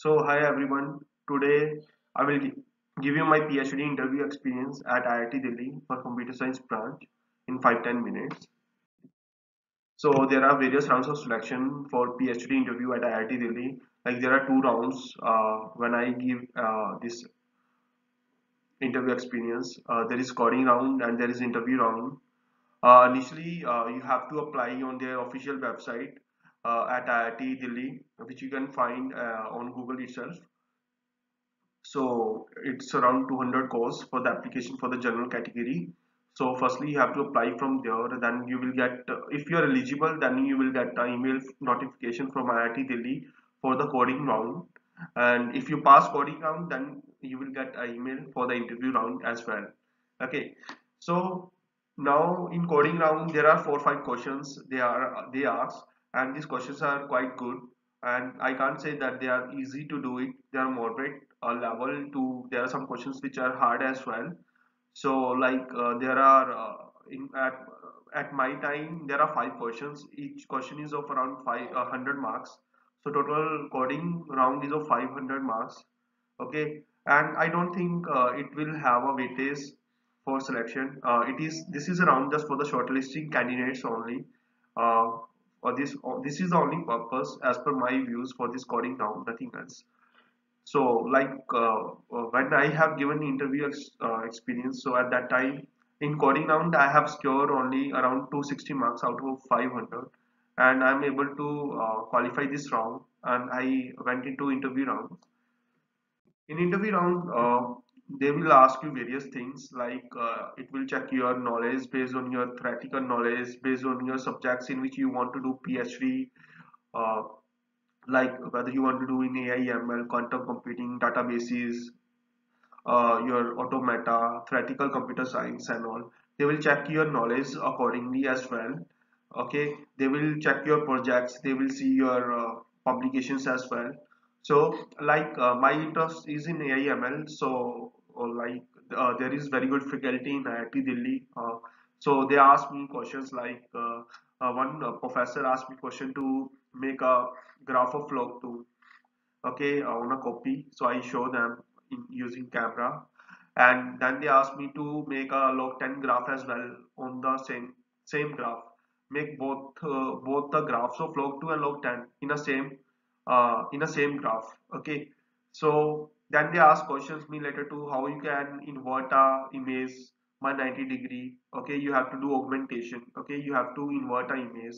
So, hi everyone. Today I will give you my PhD interview experience at IIT Delhi for computer science branch in 5-10 minutes. So, there are various rounds of selection for PhD interview at IIT Delhi. Like there are two rounds when I give this interview experience. There is coding round and there is interview round. Initially, you have to apply on their official website at IIT Delhi, which you can find on Google itself. So it's around 200 course for the application for the general category. So firstly you have to apply from there, then you will get if you are eligible, then you will get an email notification from IIT Delhi for the coding round, and if you pass coding round then you will get an email for the interview round as well. Okay, so now in coding round there are 4 5 questions they ask, and these questions are quite good, and I can't say that they are easy to do it. They are moderate level to. There are some questions which are hard as well. So like there are in at my time there are 5 questions. Each question is of around 500 marks. So total coding round is of 500 marks. Okay, and I don't think it will have a weightage for selection. This is a round just for the shortlisting candidates only. Uh, or this is the only purpose as per my views for this coding round, nothing else. So like when I have given interview experience, so at that time in coding round I have scored only around 260 marks out of 500, and I'm able to qualify this round, and I went into interview round. In interview round they will ask you various things like it will check your knowledge based on your theoretical knowledge, based on your subjects in which you want to do PhD, uh, like whether you want to do in AI, ML, quantum computing, databases, your automata, theoretical computer science and all. They will check your knowledge accordingly as well. Okay, they will check your projects, they will see your publications as well. So like my interest is in AI ML, so like there is very good faculty in IIT Delhi. So they ask me questions like one professor asked me question to make a graph of log 2, okay, on a copy. So I show them in using camera, and then they ask me to make a log 10 graph as well on the same graph. Make both the graphs of log 2 and log 10 in a same graph. Okay, so then they ask questions me later to how you can invert a image by 90-degree. Okay, you have to do augmentation. Okay, you have to invert a image.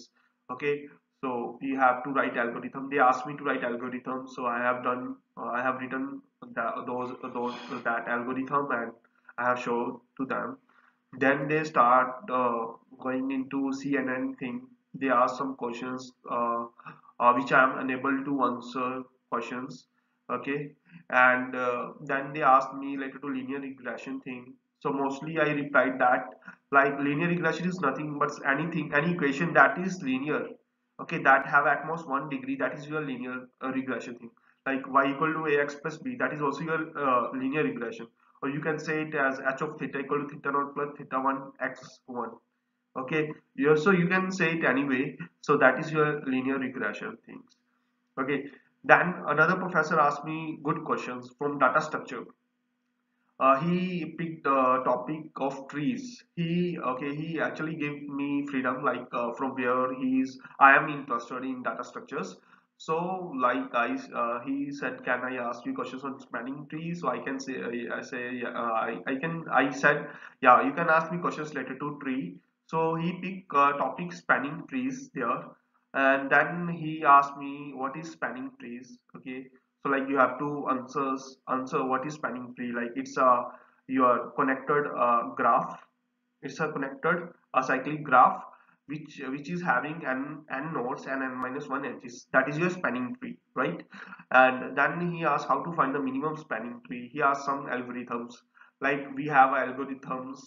Okay, so we have to write algorithm. They asked me to write algorithm, so I have done I have written those that algorithm, and I have shown to them. Then they start going into CNN thing. They ask some questions which I am unable to answer questions. Okay, and then they asked me later to linear regression thing. So mostly I replied that like linear regression is nothing but any equation that is linear, okay, that have at most 1 degree, that is your linear regression thing. Like y equal to ax plus b, that is also your linear regression. Or you can say it as h of theta equal to theta naught plus theta 1 x1. Okay, so you can say it anyway. So that is your linear regression things. Okay, then another professor asked me good questions from data structure. He picked the topic of trees. He actually gave me freedom, like from where I am interested in data structures. So like guys, he said, can I ask you questions on spanning trees? So I can say, I say, yeah, I said, yeah, you can ask me questions related to tree. So he picked topic spanning trees there, and then he asked me what is spanning trees. Okay, so like you have to answer what is spanning tree. Like it's a your connected graph. It's a connected cyclic graph which is having n nodes and n minus 1 edges. That is your spanning tree, right? And then he asked how to find the minimum spanning tree. He asked some algorithms, like we have algorithms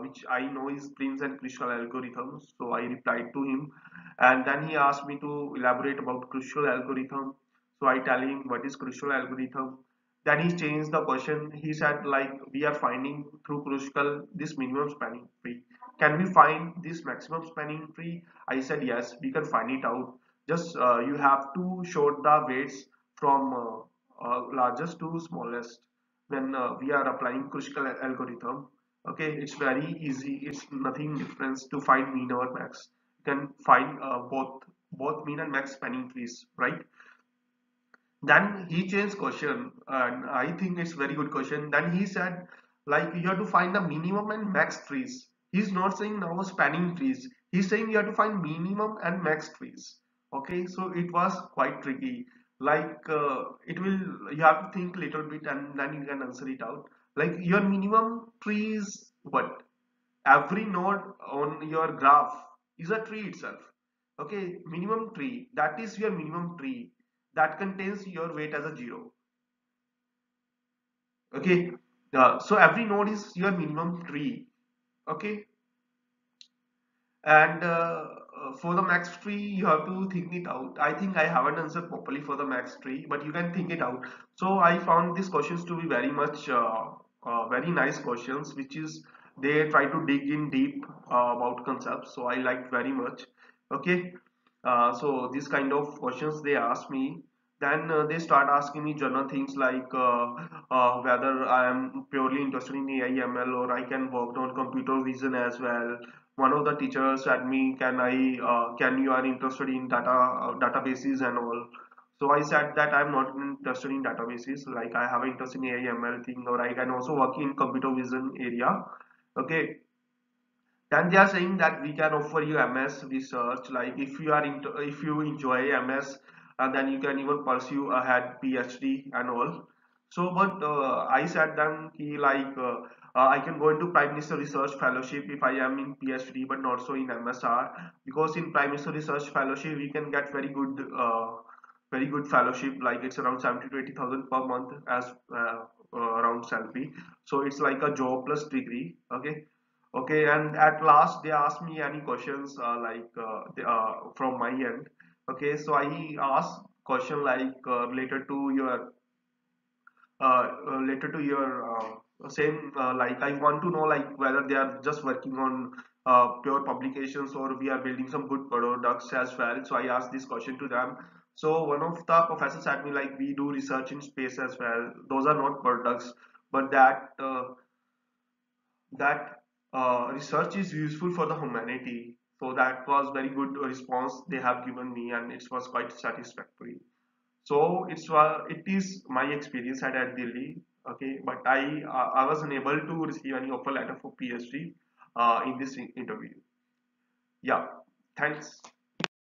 which I know is Prince and Krishna algorithms. So I replied to him, and then he asked me to elaborate about crucial algorithm. So I tell him what is crucial algorithm. Then he changed the question. He said like we are finding through crucial this minimum spanning tree. Can we find this maximum spanning tree? I said yes, we can find it out. Just you have to show the weights from largest to smallest when we are applying critical algorithm. Okay, it's very easy. It's nothing difference to find mean or max. You can find both mean and max spanning trees, right? Then he changed question, and I think it's very good question. Then he said, like, you have to find the minimum and max trees. He's not saying now spanning trees. He's saying you have to find minimum and max trees. Okay, so it was quite tricky. Like, it will, you have to think little bit and then you can answer it out. Like, your minimum tree is what? Every node on your graph is a tree itself. Okay, minimum tree, that is your minimum tree that contains your weight as a 0. Okay, so every node is your minimum tree. Okay, and for the max tree you have to think it out. I think I haven't answered properly for the max tree, but you can think it out. So I found these questions to be very much very nice questions, which is they try to dig in deep about concepts, so I liked very much. Okay, so these kind of questions they ask me. Then they start asking me general things like whether I am purely interested in AI ML or I can work on computer vision as well. One of the teachers said me, can you are interested in databases and all. So I said that I'm not interested in databases, like I have interest in AI ML thing, or I can also work in computer vision area. Okay, then they are saying that we can offer you MS research, like if you enjoy MS, then you can even pursue ahead PhD and all. So but I said them ki like I can go into Prime Minister Research Fellowship if I am in PhD, but not so in MSR, because in Prime Minister Research Fellowship we can get very good fellowship, like it's around 70 to 80,000 per month as around salary. So it's like a job plus degree. Okay, okay, and at last they asked me any questions from my end. Okay, so I asked question like related to your same like I want to know like whether they are just working on pure publications or we are building some good products as well. So I asked this question to them. So one of the professors said me like we do research in space as well. Those are not products, but that research is useful for the humanity. So that was very good response they have given me, and it was quite satisfactory. So it is my experience at Delhi. Okay, but I was unable to receive any offer letter for PhD in this interview. Yeah, thanks.